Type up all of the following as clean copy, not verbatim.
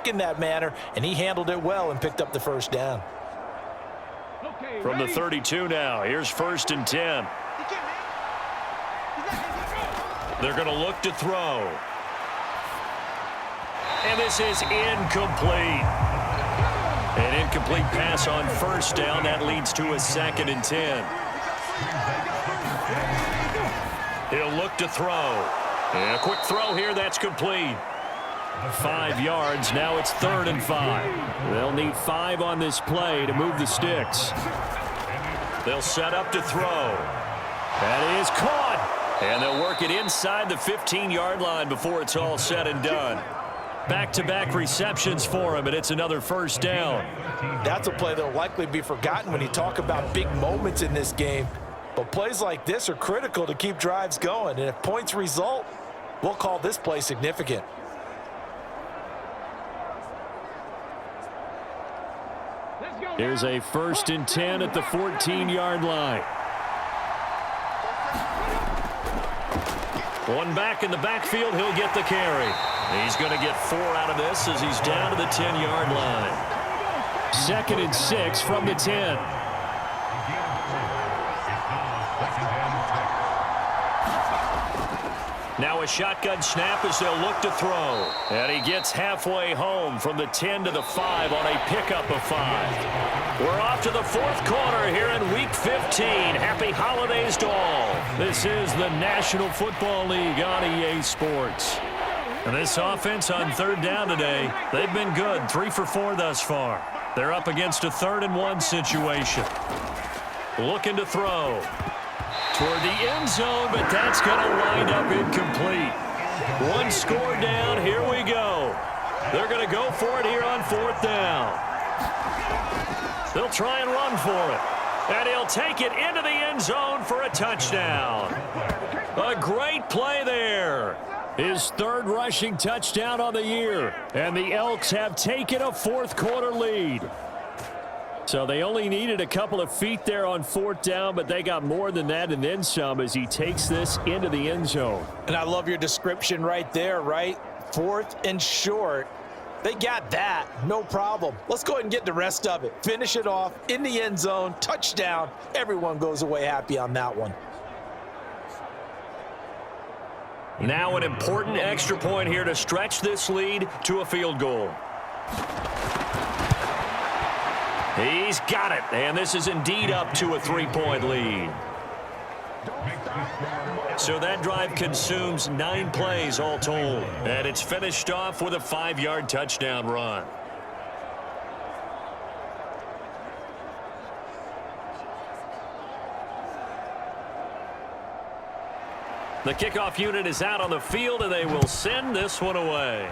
quick in that manner, and he handled it well and picked up the first down. From the 32 now, here's 1st and 10. They're going to look to throw. And this is incomplete. An incomplete pass on 1st down. That leads to a 2nd and 10. He'll look to throw. And a quick throw here. That's complete. 5 yards. Now it's 3rd and 5. They'll need 5 on this play to move the sticks. They'll set up to throw. That is caught. And they'll work it inside the 15-yard line before it's all said and done. Back-to-back receptions for him, and it's another 1st down. That's a play that will likely be forgotten when you talk about big moments in this game. But plays like this are critical to keep drives going. And if points result, we'll call this play significant. Here's a 1st and 10 at the 14-yard line. One back in the backfield, he'll get the carry. He's going to get 4 out of this as he's down to the 10-yard line. 2nd and 6 from the 10. Now a shotgun snap as they'll look to throw. And he gets halfway home from the 10 to the 5 on a pickup of 5. We're off to the 4th quarter here in Week 15. Happy holidays to all. This is the National Football League on EA Sports. And this offense on 3rd down today, they've been good. 3 for 4 thus far. They're up against a 3rd and 1 situation. Looking to throw. Toward the end zone, but that's going to wind up incomplete. 1 score down. Here we go. They're going to go for it here on 4th down. They'll try and run for it. And he'll take it into the end zone for a touchdown. A great play there. His 3rd rushing touchdown on the year. And the Elks have taken a 4th quarter lead. So they only needed a couple of feet there on 4th down, but they got more than that and then some as he takes this into the end zone. And I love your description right there, right? 4th and short. They got that. No problem. Let's go ahead and get the rest of it. Finish it off in the end zone. Touchdown. Everyone goes away happy on that one. Now an important extra point here to stretch this lead to a field goal. He's got it, and this is indeed up to a 3-point lead. So that drive consumes 9 plays all told, and it's finished off with a 5-yard touchdown run. The kickoff unit is out on the field, and they will send this one away.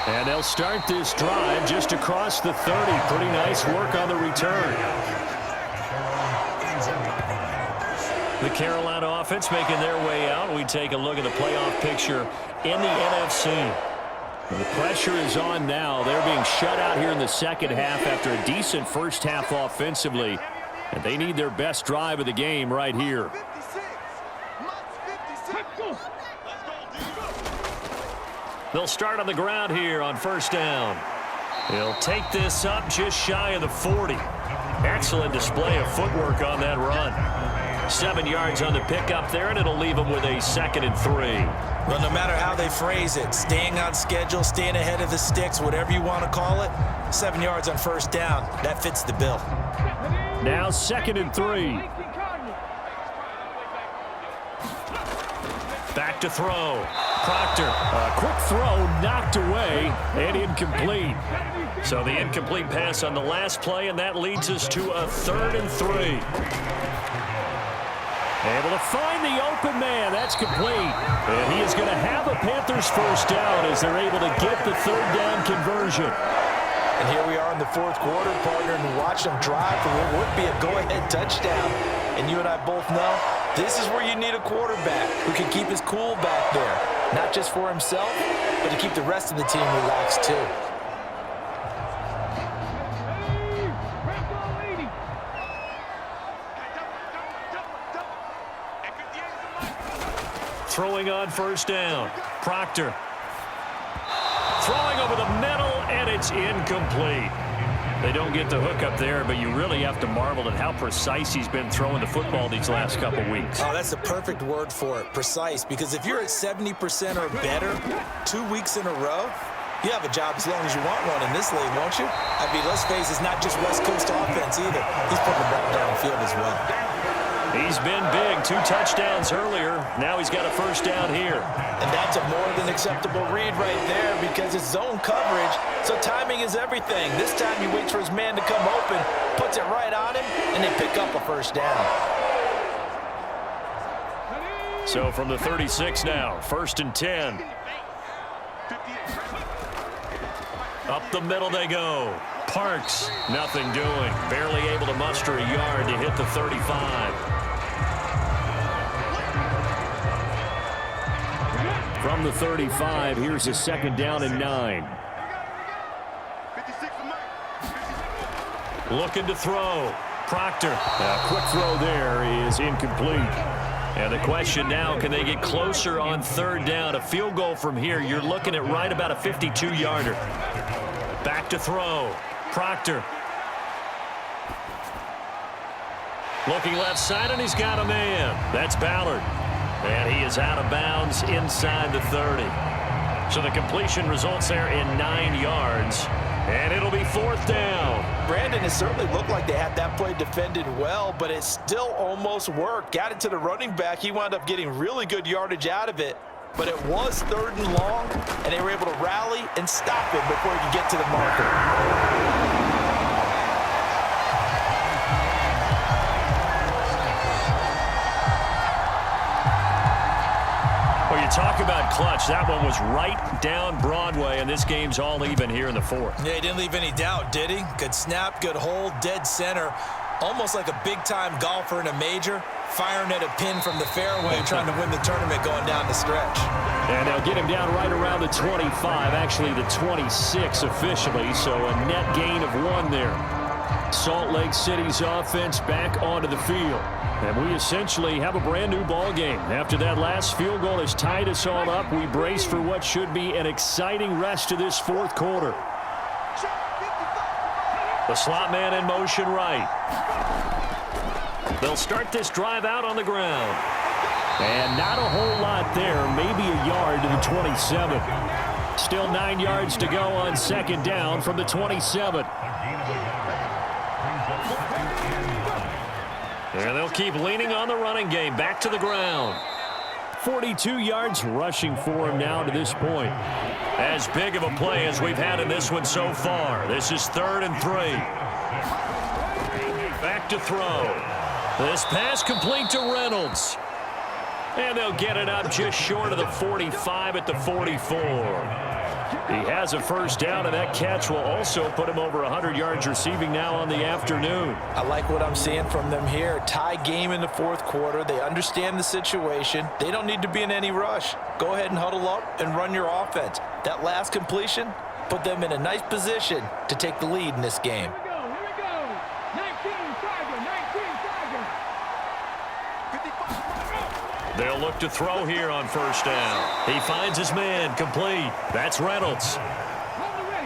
And they'll start this drive just across the 30. Pretty nice work on the return. The Carolina offense making their way out. We take a look at the playoff picture in the NFC. The pressure is on now. They're being shut out here in the second half after a decent first half offensively. And they need their best drive of the game right here. They'll start on the ground here on 1st down. He'll take this up just shy of the 40. Excellent display of footwork on that run. 7 yards on the pickup there, and it'll leave him with a 2nd and 3. Well, no matter how they phrase it, staying on schedule, staying ahead of the sticks, whatever you want to call it, 7 yards on 1st down, that fits the bill. Now 2nd and 3. Back to throw. Proctor, a quick throw knocked away and incomplete. So the incomplete pass on the last play, and that leads us to a 3rd and 3. Able to find the open man. That's complete. And he is going to have a Panthers 1st down as they're able to get the 3rd down conversion. And here we are in the 4th quarter, partner, and watch them drive for what would be a go-ahead touchdown. And you and I both know this is where you need a quarterback who can keep his cool back there. Not just for himself, but to keep the rest of the team relaxed too. Throwing on first down. Proctor. Throwing over the middle, and it's incomplete. They don't get the hook up there, but you really have to marvel at how precise he's been throwing the football these last couple weeks. Oh, that's the perfect word for it, precise, because if you're at 70% or better 2 weeks in a row, you have a job as long as you want one in this league, won't you? I mean, let's face it, it's not just West Coast offense either. He's putting the ball downfield as well. He's been big. 2 touchdowns earlier. Now he's got a first down here. And that's a more than acceptable read right there because it's zone coverage, so timing is everything. This time he waits for his man to come open, puts it right on him, and they pick up a first down. So from the 36 now, 1st and 10. Up the middle they go. Parks, nothing doing. Barely able to muster a yard to hit the 35. From the 35, here's a 2nd down and 9. Looking to throw. Proctor. A quick throw there is incomplete. And the question now, can they get closer on 3rd down? A field goal from here, you're looking at right about a 52-yarder. Back to throw. Proctor. Looking left side, and he's got a man. That's Ballard. And he is out of bounds inside the 30. So the completion results there in 9 yards. And it'll be 4th down. Brandon, it certainly looked like they had that play defended well, but it still almost worked. Got it to the running back. He wound up getting really good yardage out of it. But it was 3rd and long, and they were able to rally and stop him before he could get to the marker. Talk about clutch. That one was right down Broadway, and this game's all even here in the 4th. Yeah, he didn't leave any doubt, did he? Good snap, good hold, dead center. Almost like a big-time golfer in a major, firing at a pin from the fairway, trying to win the tournament going down the stretch. And they'll get him down right around the 25, actually the 26 officially, so a net gain of 1 there. Salt Lake City's offense back onto the field. And we essentially have a brand-new ball game. After that last field goal has tied us all up, we brace for what should be an exciting rest of this 4th quarter. The slot man in motion right. They'll start this drive out on the ground. And not a whole lot there, maybe a yard to the 27. Still 9 yards to go on 2nd down from the 27. And they'll keep leaning on the running game. Back to the ground. 42 yards rushing for him now to this point. As big of a play as we've had in this one so far. This is 3rd and 3. Back to throw. This pass complete to Reynolds. And they'll get it up just short of the 45 at the 44. He has a first down, and that catch will also put him over 100 yards receiving now on the afternoon. I like what I'm seeing from them here. Tie game in the 4th quarter. They understand the situation. They don't need to be in any rush. Go ahead and huddle up and run your offense. That last completion put them in a nice position to take the lead in this game. They'll look to throw here on first down. He finds his man, complete. That's Reynolds.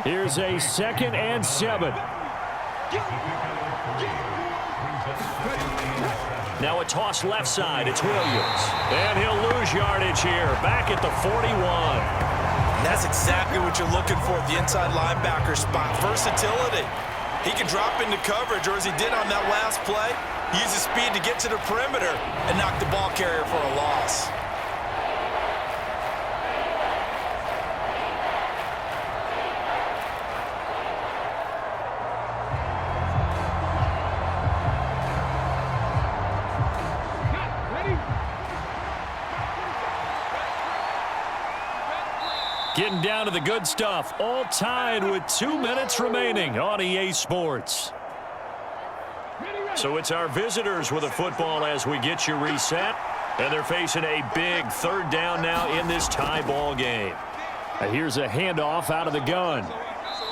Here's a 2nd and 7. Now a toss left side. It's Williams. And he'll lose yardage here. Back at the 41. And that's exactly what you're looking for at the inside linebacker spot. Versatility. He can drop into coverage, or as he did on that last play, use his speed to get to the perimeter and knock the ball carrier for a loss. Getting down to the good stuff. All tied with 2 minutes remaining on EA Sports. So it's our visitors with a football as we get you reset. And they're facing a big 3rd down now in this tie ball game. And here's a handoff out of the gun.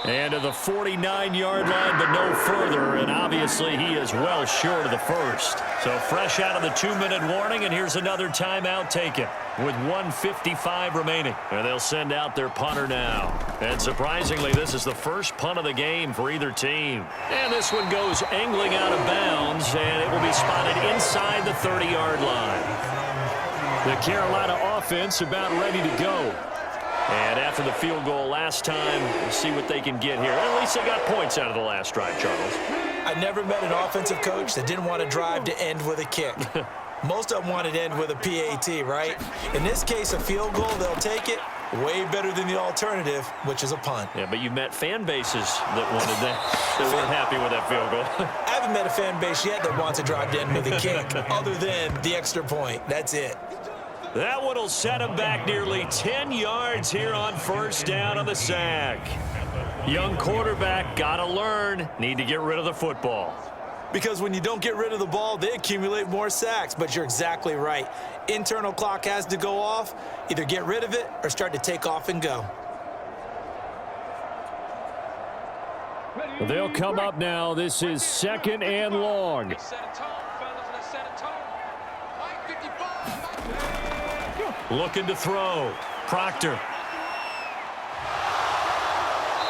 And to the 49-yard line, but no further. And obviously, he is well short of the first. So fresh out of the 2-minute warning, and here's another timeout taken with 1:55 remaining. And they'll send out their punter now. And surprisingly, this is the first punt of the game for either team. And this one goes angling out of bounds, and it will be spotted inside the 30-yard line. The Carolina offense about ready to go. And after the field goal last time, we'll see what they can get here. At least they got points out of the last drive, Charles. I never met an offensive coach that didn't want to drive to end with a kick. Most of them wanted to end with a PAT, right? In this case, a field goal, they'll take it. Way better than the alternative, which is a punt. Yeah, but you met fan bases that wanted that. They weren't happy with that field goal. I haven't met a fan base yet that wants to drive to end with a kick, other than the extra point. That's it. That one will set him back nearly 10 yards here on first down on the sack. Young quarterback, got to learn. Need to get rid of the football. Because when you don't get rid of the ball, they accumulate more sacks. But you're exactly right. Internal clock has to go off. Either get rid of it or start to take off and go. They'll come up now. This is 2nd and long. Looking to throw. Proctor.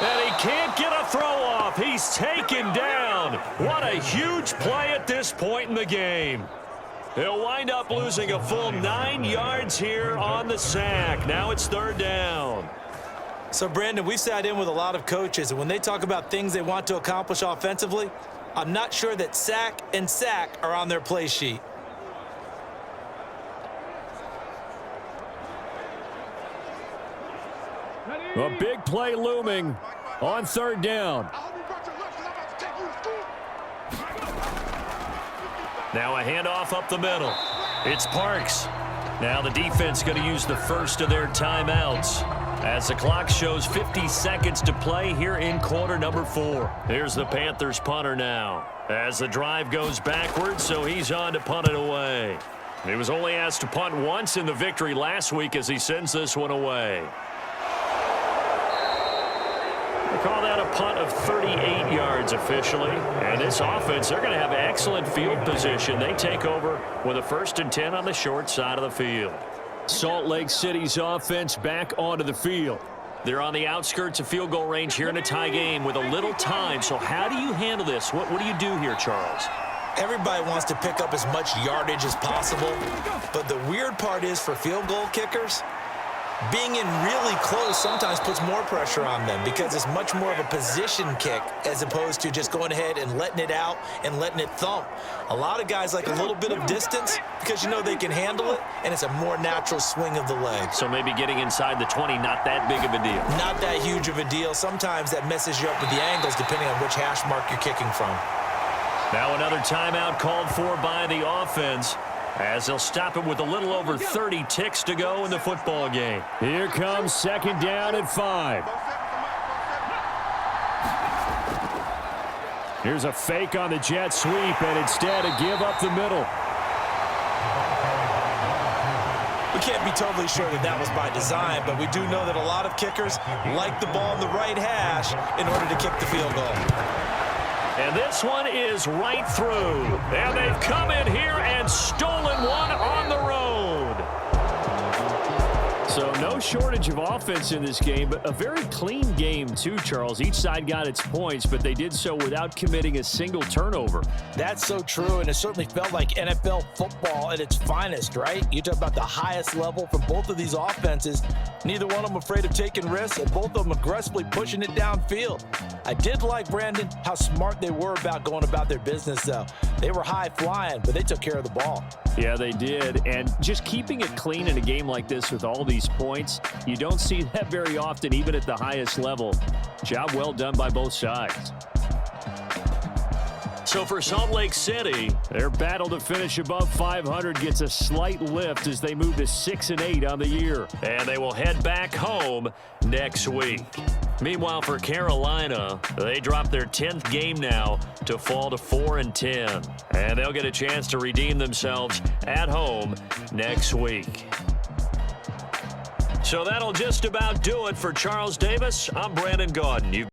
And he can't get a throw off. He's taken down. What a huge play at this point in the game. He'll wind up losing a full 9 yards here on the sack. Now it's 3rd down. So, Brandon, we sat in with a lot of coaches, and when they talk about things they want to accomplish offensively, I'm not sure that sack and sack are on their play sheet. A big play looming on 3rd down. Now a handoff up the middle. It's Parks. Now the defense going to use the first of their timeouts as the clock shows 50 seconds to play here in quarter number 4. Here's the Panthers punter now as the drive goes backwards, so he's on to punt it away. He was only asked to punt once in the victory last week as he sends this one away. Call that a punt of 38 yards officially. And this offense, they're going to have excellent field position. They take over with a 1st and 10 on the short side of the field. Salt Lake City's offense back onto the field. They're on the outskirts of field goal range here in a tie game with a little time. So how do you handle this? What do you do here, Charles? Everybody wants to pick up as much yardage as possible. But the weird part is for field goal kickers, being in really close sometimes puts more pressure on them because it's much more of a position kick as opposed to just going ahead and letting it out and letting it thump. A lot of guys like a little bit of distance because you know they can handle it, and it's a more natural swing of the leg. So maybe getting inside the 20, not that big of a deal. Not that huge of a deal. Sometimes that messes you up with the angles depending on which hash mark you're kicking from. Now another timeout called for by the offense, as they'll stop it with a little over 30 ticks to go in the football game. Here comes 2nd down and 5. Here's a fake on the jet sweep, and instead a give up the middle. We can't be totally sure that that was by design, but we do know that a lot of kickers like the ball in the right hash in order to kick the field goal. And this one is right through. And they've come in here and stolen one on the road. So no shortage of offense in this game, but a very clean game too, Charles. Each side got its points, but they did so without committing a single turnover. That's so true, and it certainly felt like NFL football at its finest, right? You talk about the highest level for both of these offenses. Neither one of them afraid of taking risks, and both of them aggressively pushing it downfield. I did like, Brandon, how smart they were about going about their business, though. They were high-flying, but they took care of the ball. Yeah, they did, and just keeping it clean in a game like this with all these points, you don't see that very often, even at the highest level. Job well done by both sides. So for Salt Lake City, their battle to finish above 500 gets a slight lift as they move to 6-8 on the year. And they will head back home next week. Meanwhile, for Carolina, they drop their 10th game now to fall to 4-10. And they'll get a chance to redeem themselves at home next week. So that'll just about do it for Charles Davis. I'm Brandon Gaudin.